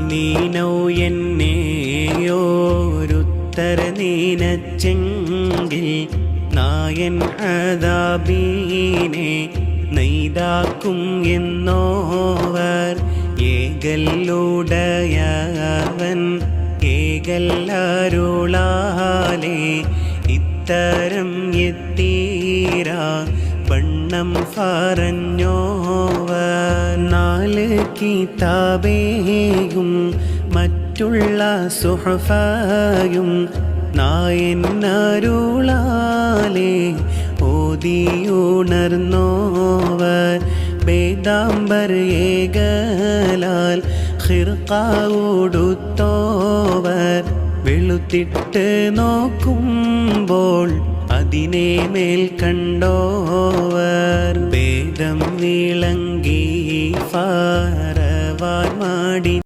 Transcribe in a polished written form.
നീനോ എന്നെയോരുത്തര നീനച്ചെങ്കിൽ നായൻ അദാബീനെ നെയ്താക്കും എന്നോവർ ഏകല്ലുടയവൻ ഏകല്ലരുളാലേ ഇത്തരം എത്തീരാ വണ്ണം പറഞ്ഞോവർ നാല് കിതാബേയും മറ്റുള്ള സുഹഫയും നായനരുളാലേ ഓതിയുണർന്നോവർ വേദാംബർ ഏകലാൽ ഖിർഖ വെളുത്തിട്ട് നോക്കുമ്പോൾ അതിനെ മേൽ കണ്ടോവർ വേദം വിളങ്ങി ഫറവാൻ മാടി